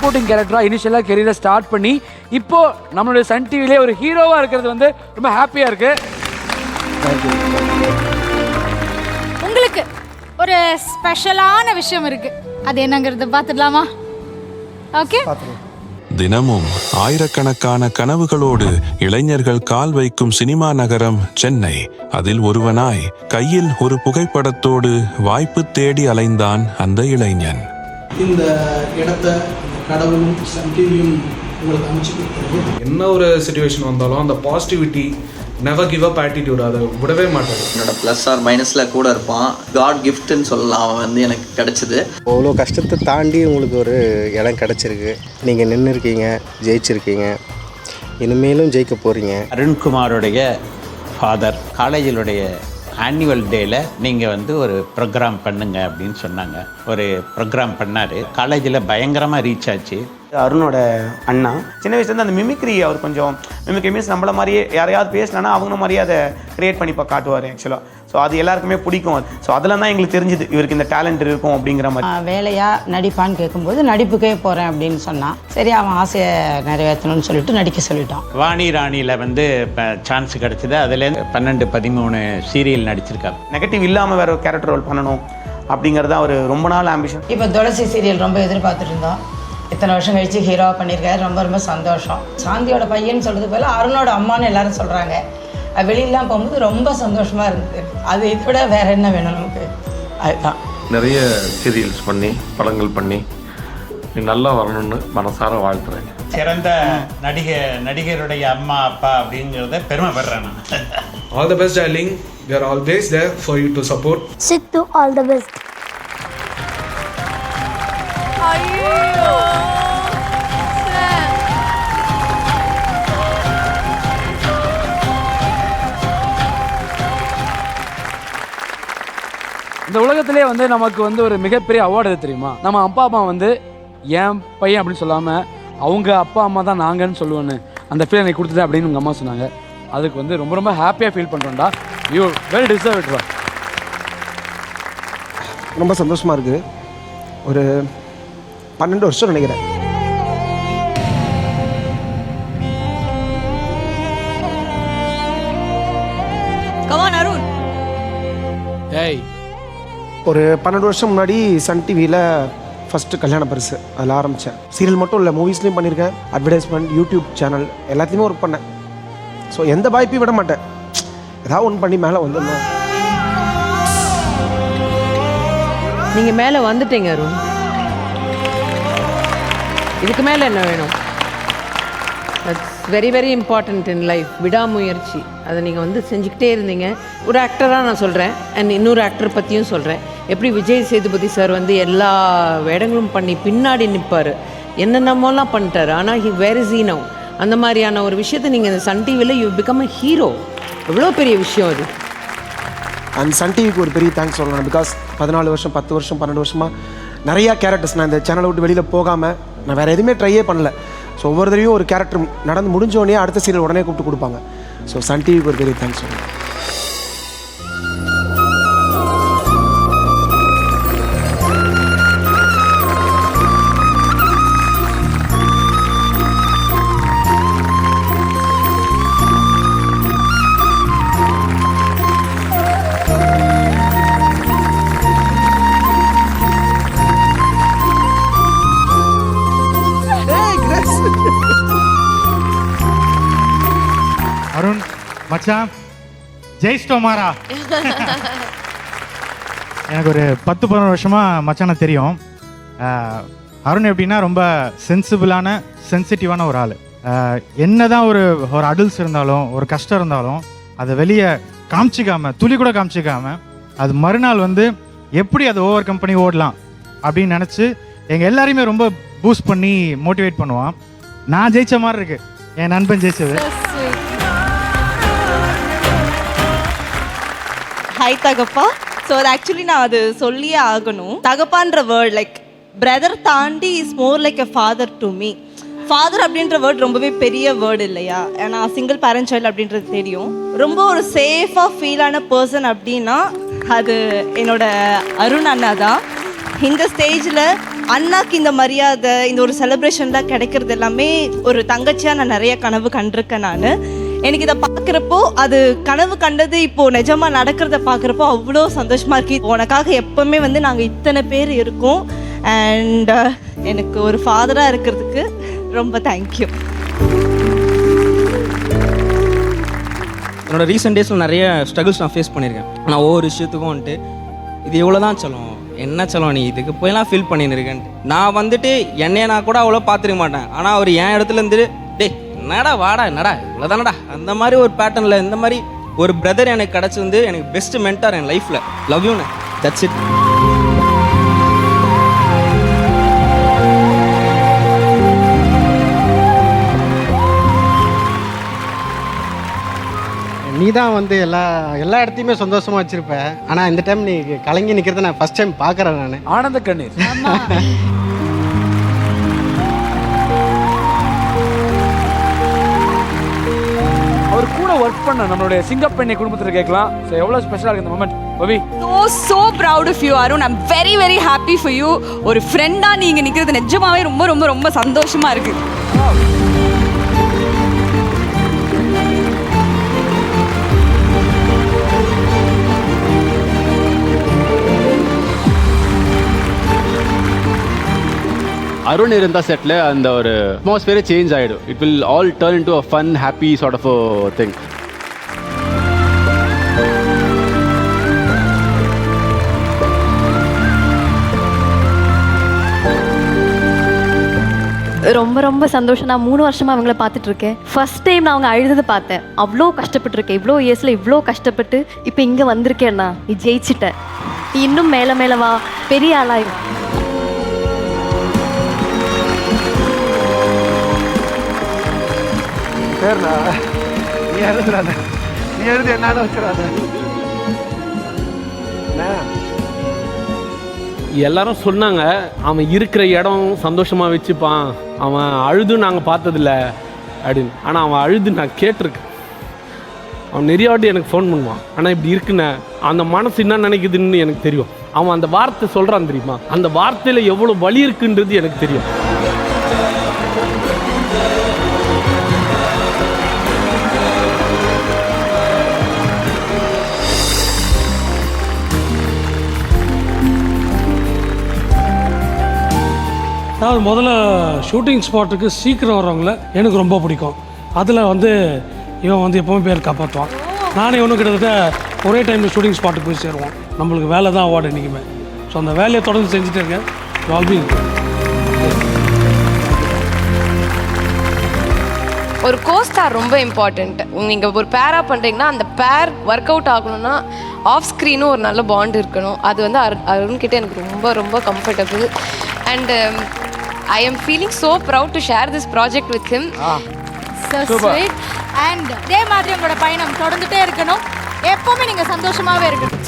Supporting கேரக்டராக இனிஷியலாக கெரியரை start பண்ணி இப்போ நம்மளுடைய சன் டிவிலே ஒரு ஹீரோவாக இருக்கிறது வந்து ரொம்ப ஹாப்பியாக இருக்கு. உங்களுக்கு ஒரு ஸ்பெஷலான விஷயம் இருக்கு, அது என்னங்கிறது பார்த்துடலாமா? ஓகே. தினமும் ஆயிரக்கணக்கான கனவுகளோடு இளைஞர்கள் கால் வைக்கும் சினிமா நகரம் சென்னை. அதில் ஒருவனாய் கையில் ஒரு புகைப்படத்தோடு வாய்ப்பு தேடி அலைந்தான் அந்த இளைஞன். இந்த இடத்த கடவுளும் சன் டிவியும் உங்களுக்கு அமைச்சு கொடுத்தது. என்ன ஒரு சிச்சுவேஷன் வந்தாலும் அந்த positivity, never give up attitude, அதை விடவே மாட்டாரு. என்னோட ப்ளஸ் ஆர் மைனஸில் கூட இருப்பான். காட் கிஃப்ட்னு சொல்லலாம், அவன் வந்து எனக்கு கிடச்சிது. அவ்வளோ கஷ்டத்தை தாண்டி உங்களுக்கு ஒரு இடம் கிடச்சிருக்கு. நீங்கள் நின்று இருக்கீங்க, ஜெயிச்சிருக்கீங்க, இனிமேலும் ஜெயிக்க போகிறீங்க. அருண்குமாரோடைய ஃபாதர் காலேஜிலுடைய ஆனுவல் டேயில் நீங்கள் வந்து ஒரு ப்ரோக்ராம் பண்ணுங்க அப்படின்னு சொன்னாங்க. ஒரு ப்ரோக்ராம் பண்ணார். காலேஜில் பயங்கரமாக ரீச் ஆச்சு. அருணோட அண்ணா சின்ன வயசுலேருந்து அந்த மிமிக்ரி, அவர் கொஞ்சம் மிமிக்ரி மீன்ஸ் நம்மள மாதிரியே யாரையாவது பேசினா அவங்க மாதிரியே அதை க்ரியேட் பண்ணி காட்டுவார் ஆக்சுவலாக. ஸோ அது எல்லாருக்குமே பிடிக்கும். ஸோ அதில் தான் எங்களுக்கு தெரிஞ்சுது இவருக்கு இந்த டேலண்ட் இருக்கும் அப்படிங்கிற மாதிரி. வேலையாக நடிப்பான்னு கேட்கும்போது நடிப்புக்கே போகிறேன் அப்படின்னு சொன்னான். சரி, அவன் ஆசையை நிறைவேற்றணும்னு சொல்லிட்டு நடிக்க சொல்லிட்டான். வாணி ராணியில் வந்து இப்போ சான்ஸ் கிடச்சிது. அதுலேருந்து 12-13 சீரியல் நடிச்சிருக்காரு. நெகட்டிவ் இல்லாமல் வேறு கேரக்டர் ரோல் பண்ணணும் அப்படிங்கிறது அவர் ரொம்ப நாள் ஆம்பிஷன். இப்போ துளசி சீரியல் ரொம்ப எதிர்பார்த்துட்டு இருந்தோம். இத்தனை வருஷம் கழிச்சு ஹீரோவாக பண்ணியிருக்காரு. ரொம்ப ரொம்ப சந்தோஷம். சாந்தியோட பையன் சொல்கிறது போல அருணோட அம்மான்னு எல்லாரும் சொல்கிறாங்க. வெளியெல்லாம் போகும்போது ரொம்ப சந்தோஷமாக இருந்தது. அது இதை விட வேறு என்ன வேணும் நமக்கு? அதுதான். நிறைய சீரியல்ஸ் பண்ணி படங்கள் பண்ணி நீ நல்லா வரணும்னு மனசார வாழ்த்துறேன். சிறந்த நடிகருடைய அம்மா அப்பா அப்படிங்கிறத பெருமைப்படுறேன் நான். All the best darling. we are always there for you to support. Sidhu, all the best. இந்த உலகத்திலே வந்து நமக்கு வந்து ஒரு மிகப்பெரிய அவார்டு எது தெரியுமா? நம்ம அப்பா அம்மா வந்து என் பையன் அப்படின்னு சொல்லாமல் அவங்க அப்பா அம்மா தான் நாங்கன்னு சொல்லுவேன்னு அந்த ஃபீல் எனக்கு கொடுத்தது அப்படின்னு உங்கள் அம்மா சொன்னாங்க. அதுக்கு வந்து ரொம்ப ரொம்ப ஹாப்பியாக ஃபீல் பண்ணுறோம்டா. You well deserve it. ரொம்ப சந்தோஷமாக இருக்குது. ஒரு 12 வருஷம் நினைக்கிறேன். கமான் அருண். ஏய், ஒரு 12 வருஷம் முன்னாடி சன் டிவியில் ஃபஸ்ட்டு கல்யாண பரிசு அதில் ஆரம்பித்தேன். சீரியல் மட்டும் இல்லை, மூவிஸ்லேயும் பண்ணியிருக்கேன், அட்வர்டைஸ்மெண்ட், யூடியூப் சேனல் எல்லாத்தையுமே ஒர்க் பண்ணேன். ஸோ எந்த வாய்ப்பையும் விட மாட்டேன். ஏதாவது ஒன்று பண்ணி மேலே வந்துடணும். நீங்கள் மேலே வந்துட்டீங்க அருண். இதுக்கு மேலே என்ன வேணும்? That's very very important in life. விடாமுயற்சி, அதை நீங்கள் வந்து செஞ்சுக்கிட்டே இருந்தீங்க. ஒரு ஆக்டராக நான் சொல்கிறேன், அண்ட் இன்னொரு ஆக்டர் பற்றியும் சொல்கிறேன். எப்படி விஜய் சேதுபதி சார் வந்து எல்லா வேடங்களும் பண்ணி பின்னாடி நிற்பார், என்னென்னமோலாம் பண்ணிட்டார். ஆனால் வேர் இஸ் ஹீ நவ்? அந்த மாதிரியான ஒரு விஷயத்தை நீங்கள் இந்த சன் டிவியில் யூ பிகம் அ ஹீரோ. எவ்வளோ பெரிய விஷயம் அது. அண்ட் சன் டிவிக்கு ஒரு பெரிய தேங்க்ஸ் சொல்லணும். பிகாஸ் 14 வருஷம் 10 வருஷம் 12 வருஷமாக நிறையா கேரக்டர்ஸ் நான் இந்த சேனலை விட்டு வெளியில் போகாமல் நான் வேறு எதுவுமே ட்ரையே பண்ணல. ஸோ ஒவ்வொரு தடவையும் ஒரு கேரக்டர் நடந்து முடிஞ்சோடனே அடுத்த சீரியல் உடனே கூப்பிட்டு கொடுப்பாங்க. ஸோ சன் டிவிக்கு ஒரு பெரிய தேங்க்ஸ் சொல்லணும். அருண் மச்சான், ஜெயிச்சிட்டோமாரா. எனக்கு ஒரு 10-15 வருஷமாக மச்சானை தெரியும். அருண் எப்படின்னா ரொம்ப சென்சிபிளான, சென்சிட்டிவான ஒரு ஆள். என்ன தான் ஒரு அடல்ட்ஸ் இருந்தாலும், ஒரு கஷ்டம் இருந்தாலும் அதை வெளியே காமிச்சிக்காமல், துளி கூட காமிச்சிக்காமல், அது மறுநாள் வந்து எப்படி அதை ஓவர் கம் பண்ணி ஓடலாம் அப்படின்னு நினச்சி எங்கள் எல்லாரையுமே ரொம்ப பூஸ்ட் பண்ணி மோட்டிவேட் பண்ணுவான். நான் ஜெயித்த மாதிரி இருக்கு, என் நண்பன் ஜெயிச்சது. ஹாய் தகப்பா. ஸோ அது ஆக்சுவலி நான் அது சொல்லியே ஆகணும். தகப்பான்ற வேர்ட் லைக் பிரதர் தாண்டி is more like a father to me. Father அப்படின்ற வேர்ட் ரொம்பவே பெரிய வேர்டு இல்லையா? ஏன்னா சிங்கிள் பேரண்ட் சைல்டு அப்படின்றது தெரியும். ரொம்ப ஒரு சேஃபாக ஃபீலான பர்சன் அப்படின்னா அது என்னோட அருண் அண்ணா தான். இந்த ஸ்டேஜில் அண்ணாக்கு இந்த மரியாதை, இந்த ஒரு செலிப்ரேஷன்லாம் கிடைக்கிறது எல்லாமே ஒரு தங்கச்சியாக நான் நிறைய கனவு கண்டிருக்கேன். நான் எனக்கு இதை பார்க்குறப்போ, அது கனவு கண்டது இப்போது நிஜமாக நடக்கிறத பார்க்குறப்போ அவ்வளோ சந்தோஷமாக இருக்குது. உனக்காக எப்போவுமே வந்து நாங்கள் இத்தனை பேர் இருக்கோம். அண்ட் எனக்கு ஒரு ஃபாதராக இருக்கிறதுக்கு ரொம்ப தேங்க்யூ. என்னோடய ரீசெண்ட் டேஸில் நிறைய ஸ்ட்ரகிள்ஸ் நான் ஃபேஸ் பண்ணியிருக்கேன். நான் ஒவ்வொரு விஷயத்துக்கும் வந்துட்டு இது இவ்வளோ தான் சொல்லும், என்ன சொல்லுவோம் நீ இதுக்கு போயெல்லாம் ஃபீல் பண்ணின்னு இருக்கேன்ட்டு. நான் வந்துட்டு என்னைய நான் கூட அவ்வளோ பார்த்துருக்க மாட்டேன். ஆனால் அவர் என் இடத்துல இருந்துட்டு டே என்னடா வாடா என்னடா இவ்வளோதானடா அந்த மாதிரி ஒரு பேட்டர்னில் இந்த மாதிரி ஒரு பிரதர் எனக்கு கிடச்சி வந்து எனக்கு பெஸ்ட் மென்டார் என் லைஃப்பில். லவ் யூண்ணே, தட்ஸ் இட். நீ தான் வந்து எல்லா இடத்தையுமே சந்தோஷமாக வச்சுருப்ப. ஆனால் இந்த டைம் நீ கலங்கி நிற்கிறத நான் ஃபஸ்ட் டைம் பார்க்குறேன். நான் ஆனந்த கண்ணீர். அவர் கூட ஒர்க் பண்ண நம்மளுடைய சிங்கப்பெண்ணை குடும்பத்தில் கேட்கலாம். ஸோ எவ்வளோ ஸ்பெஷலாக இருக்குது இந்த moment. Pavi, so proud of you Arun. I'm very very happy for you. ஒரு ஃப்ரெண்டாக நீங்கள் நிற்கிறது நிஜமாவே ரொம்ப ரொம்ப ரொம்ப சந்தோஷமாக இருக்குது. அருண் இருந்தால் செட்டில் அந்த ஒரு அட்மாஸ்பியரே சேஞ்ச் ஆகிடும். It will all turn into a fun happy sort of a thing. ரொம்ப ரொம்ப சந்தோஷம். நான் 3 வருஷமாக அவங்கள பார்த்துட்ருக்கேன். ஃபர்ஸ்ட் டைம் நான் அவங்க அழுததை பார்த்தேன். அவ்வளோ கஷ்டப்பட்டுருக்கேன். இவ்வளோ இயர்ஸில் இவ்வளோ கஷ்டப்பட்டு இப்போ இங்கே வந்திருக்கேன்னா நீ ஜெயிச்சிட்ட. நீ இன்னும் மேலே மேலே வா, பெரிய ஆளாயும். சரிண்ணா, நீ எழுதுறாத, நீ எழுது என்னால வச்சுறாத. எல்லாரும் சொன்னாங்க அவன் இருக்கிற இடம் சந்தோஷமாக வச்சுப்பான், அவன் அழுது நாங்கள் பார்த்ததில்ல அப்படின்னு. ஆனால் அவன் அழுது நான் கேட்டிருக்கேன். அவன் நிறைய வாட்டி எனக்கு ஃபோன் பண்ணுவான். ஆனால் இப்படி இருக்குன்னு அந்த மனசு என்ன நினைக்குதுன்னு எனக்கு தெரியும். அவன் அந்த வார்த்தை சொல்கிறான் தெரியுமா, அந்த வார்த்தையில் எவ்வளோ வலி இருக்குன்றது எனக்கு தெரியும். அதாவது முதல்ல ஷூட்டிங் ஸ்பாட்டுக்கு சீக்கிரம் வர்றவங்கள எனக்கு ரொம்ப பிடிக்கும். அதில் வந்து இவன் வந்து எப்போவுமே பேர் காப்பாற்றுவான். நானே ஒன்றும் கிட்டத்தட்ட ஒரே டைமில் ஷூட்டிங் ஸ்பாட்டுக்கு போய் சேருவோம். நம்மளுக்கு வேலை தான் அவார்டு என்றைக்குமே. ஸோ அந்த வேலையை தொடர்ந்து செஞ்சுட்டே இருக்கேன். ஆல்பி ஒரு கோஸ்டார் ரொம்ப இம்பார்ட்டண்ட். நீங்கள் ஒரு பேராக பண்ணுறீங்கன்னா அந்த பேர் ஒர்க் அவுட் ஆகணும்னா ஆஃப் ஸ்க்ரீனும் ஒரு நல்ல பாண்ட் இருக்கணும். அது வந்து அருண்கிட்ட எனக்கு ரொம்ப ரொம்ப comfortable. And I am feeling so proud to share this project with him. So sweet. And இதே மாதிரி உங்களோட பயணம் தொடர்ந்துட்டே இருக்கணும். எப்பவுமே நீங்க சந்தோஷமாவே இருக்கணும்.